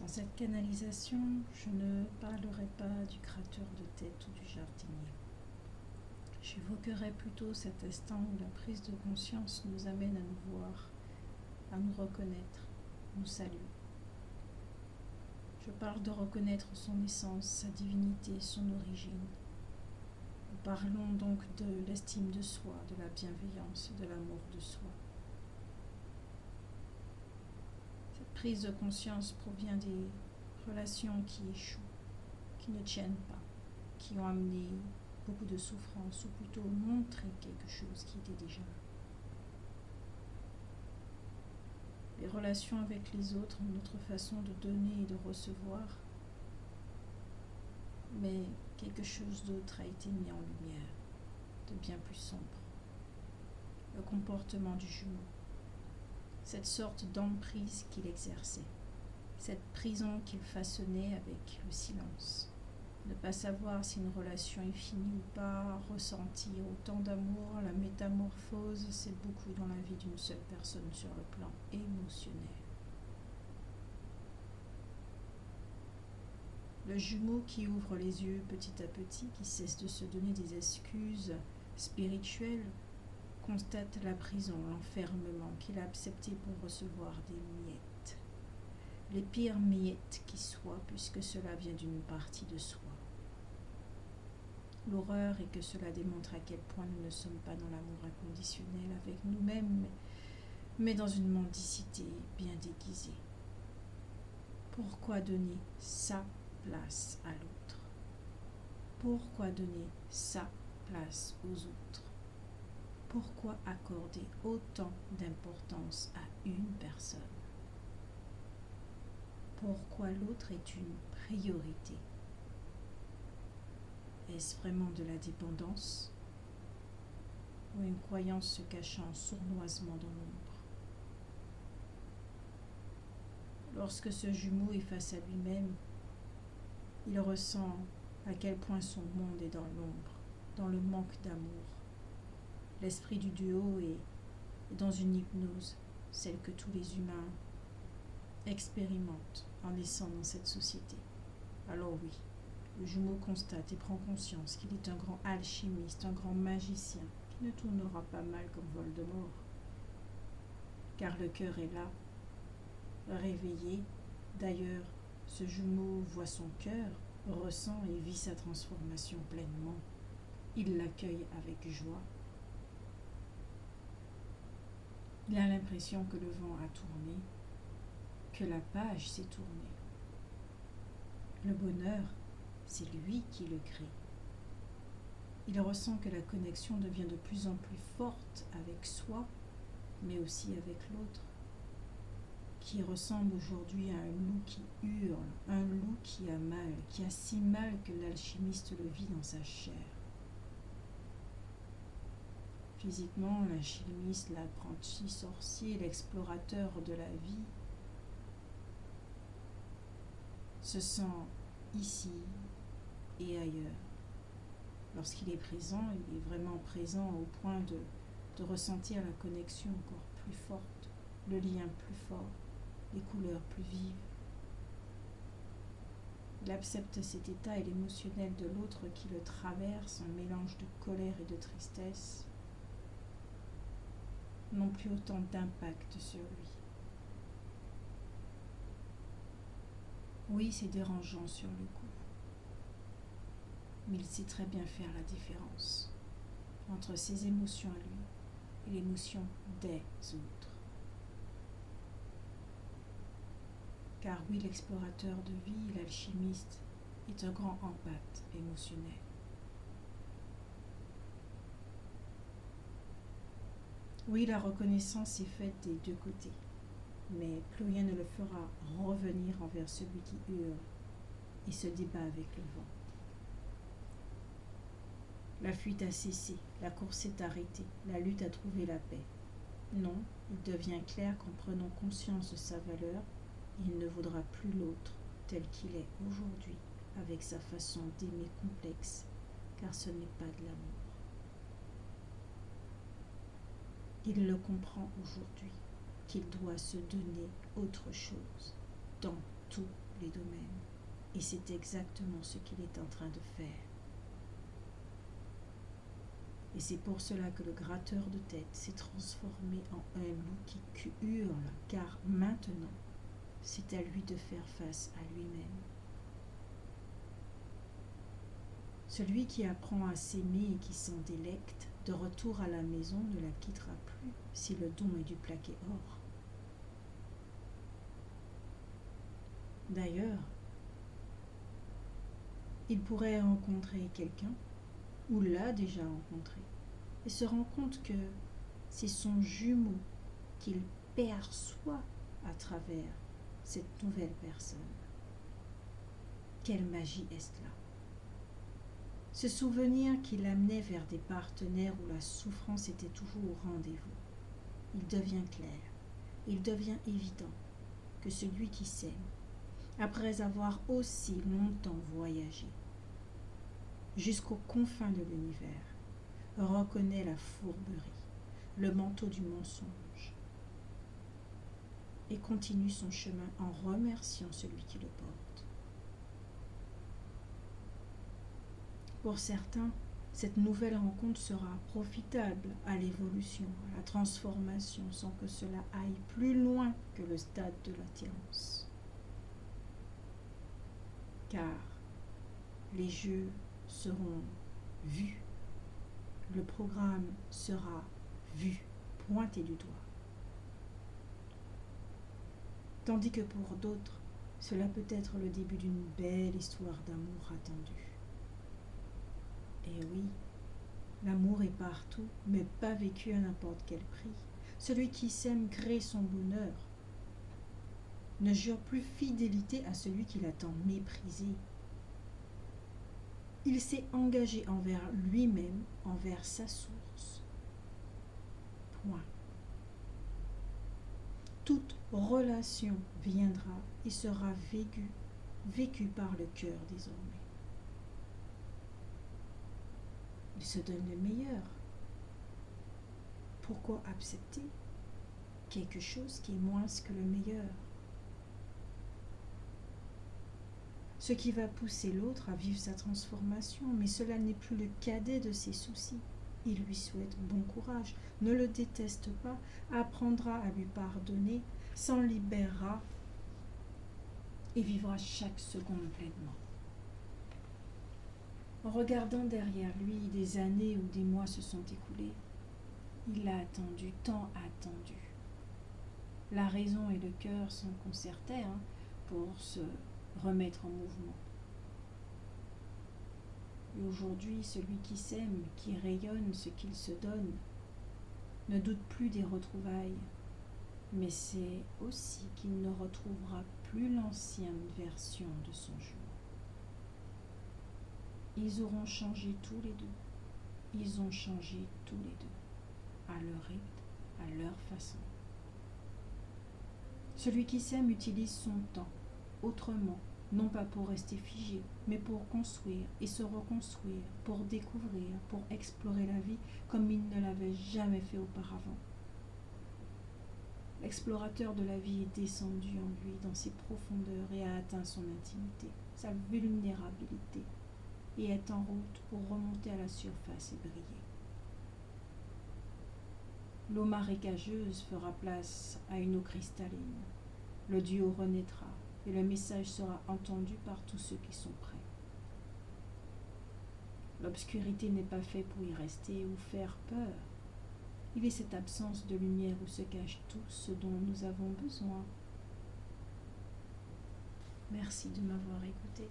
Dans cette canalisation, je ne parlerai pas du gratteur de tête ou du jardinier. J'évoquerai plutôt cet instant où la prise de conscience nous amène à nous voir, à nous reconnaître, nous saluer. Je parle de reconnaître son essence, sa divinité, son origine. Nous parlons donc de l'estime de soi, de la bienveillance et de l'amour de soi. Cette prise de conscience provient des relations qui échouent, qui ne tiennent pas, qui ont amené beaucoup de souffrance, ou plutôt montré quelque chose qui était déjà là. Les relations avec les autres, notre façon de donner et de recevoir, mais quelque chose d'autre a été mis en lumière, de bien plus sombre. Le comportement du jumeau, cette sorte d'emprise qu'il exerçait, cette prison qu'il façonnait avec le silence. Ne pas savoir si une relation est finie ou pas, ressentir autant d'amour, la métamorphose, c'est beaucoup dans la vie d'une seule personne sur le plan émotionnel. Le jumeau qui ouvre les yeux petit à petit, qui cesse de se donner des excuses spirituelles, constate la prison, l'enfermement qu'il a accepté pour recevoir des miettes. Les pires miettes qui soient, puisque cela vient d'une partie de soi. L'horreur est que cela démontre à quel point nous ne sommes pas dans l'amour inconditionnel avec nous-mêmes, mais dans une mendicité bien déguisée. Pourquoi donner sa place à l'autre? Pourquoi donner sa place aux autres? Pourquoi accorder autant d'importance à une personne? Pourquoi l'autre est une priorité? Est-ce vraiment de la dépendance ou une croyance se cachant sournoisement dans l'ombre? Lorsque ce jumeau est face à lui-même, il ressent à quel point son monde est dans l'ombre, dans le manque d'amour. L'esprit du duo est dans une hypnose, celle que tous les humains expérimentent en naissant dans cette société. Alors oui, le jumeau constate et prend conscience qu'il est un grand alchimiste, un grand magicien, qui ne tournera pas mal comme Voldemort. Car le cœur est là, réveillé. D'ailleurs, ce jumeau voit son cœur, ressent et vit sa transformation pleinement. Il l'accueille avec joie. Il a l'impression que le vent a tourné, que la page s'est tournée. Le bonheur, c'est lui qui le crée. Il ressent que la connexion devient de plus en plus forte avec soi, mais aussi avec l'autre, qui ressemble aujourd'hui à un loup qui hurle, un loup qui a mal, qui a si mal que l'alchimiste le vit dans sa chair. Physiquement, l'alchimiste, l'apprenti sorcier, l'explorateur de la vie, se sent ici et ailleurs. Lorsqu'il est présent, il est vraiment présent au point de ressentir la connexion encore plus forte, le lien plus fort, les couleurs plus vives. Il accepte cet état et l'émotionnel de l'autre qui le traverse, un mélange de colère et de tristesse, n'ont plus autant d'impact sur lui. Oui, c'est dérangeant sur le coup, mais il sait très bien faire la différence entre ses émotions à lui et l'émotion des autres. Car oui, l'explorateur de vie, l'alchimiste, est un grand empathe émotionnel. Oui, la reconnaissance est faite des deux côtés, mais plus rien ne le fera revenir envers celui qui hurle et se débat avec le vent. La fuite a cessé, la course s'est arrêtée, la lutte a trouvé la paix. Non, il devient clair qu'en prenant conscience de sa valeur, il ne vaudra plus l'autre tel qu'il est aujourd'hui, avec sa façon d'aimer complexe, car ce n'est pas de l'amour. Il le comprend aujourd'hui, qu'il doit se donner autre chose, dans tous tous les domaines. Et c'est exactement ce qu'il est en train de faire. Et c'est pour cela que le gratteur de tête s'est transformé en un loup qui hurle, car maintenant, c'est à lui de faire face à lui-même. Celui qui apprend à s'aimer et qui s'en délecte, de retour à la maison ne la quittera plus si le don est du plaqué or. D'ailleurs, il pourrait rencontrer quelqu'un, ou l'a déjà rencontré, et se rend compte que c'est son jumeau qu'il perçoit à travers cette nouvelle personne. Quelle magie est-ce là? Ce souvenir qui l'amenait vers des partenaires où la souffrance était toujours au rendez-vous, il devient clair, il devient évident que celui qui s'aime, après avoir aussi longtemps voyagé jusqu'aux confins de l'univers, reconnaît la fourberie, le manteau du mensonge, et continue son chemin en remerciant celui qui le porte. Pour certains, cette nouvelle rencontre sera profitable à l'évolution, à la transformation, sans que cela aille plus loin que le stade de l'attirance. Car les jeux seront vus, le programme sera vu, pointé du doigt. Tandis que pour d'autres, cela peut être le début d'une belle histoire d'amour attendue. Et oui, l'amour est partout, mais pas vécu à n'importe quel prix. Celui qui s'aime crée son bonheur, ne jure plus fidélité à celui qui l'a tant méprisé. Il s'est engagé envers lui-même, envers sa source. Point. Toute relation viendra et sera vécue par le cœur désormais. Il se donne le meilleur. Pourquoi accepter quelque chose qui est moins que le meilleur? Ce qui va pousser l'autre à vivre sa transformation, mais cela n'est plus le cadet de ses soucis. Il lui souhaite bon courage, ne le déteste pas, apprendra à lui pardonner, s'en libérera et vivra chaque seconde pleinement. En regardant derrière lui, des années ou des mois se sont écoulés. Il a attendu, tant attendu. La raison et le cœur sont concertés pour se remettre en mouvement. Et aujourd'hui, celui qui s'aime, qui rayonne ce qu'il se donne, ne doute plus des retrouvailles, mais c'est aussi qu'il ne retrouvera plus l'ancienne version de son jour. Ils auront changé tous les deux. Ils ont changé tous les deux, à leur rythme, à leur façon. Celui qui s'aime utilise son temps autrement, non pas pour rester figé, mais pour construire et se reconstruire, pour découvrir, pour explorer la vie comme il ne l'avait jamais fait auparavant. L'explorateur de la vie est descendu en lui dans ses profondeurs et a atteint son intimité, sa vulnérabilité, et est en route pour remonter à la surface et briller. L'eau marécageuse fera place à une eau cristalline. Le duo renaîtra et le message sera entendu par tous ceux qui sont prêts. L'obscurité n'est pas faite pour y rester ou faire peur. Il est cette absence de lumière où se cache tout ce dont nous avons besoin. Merci de m'avoir écouté.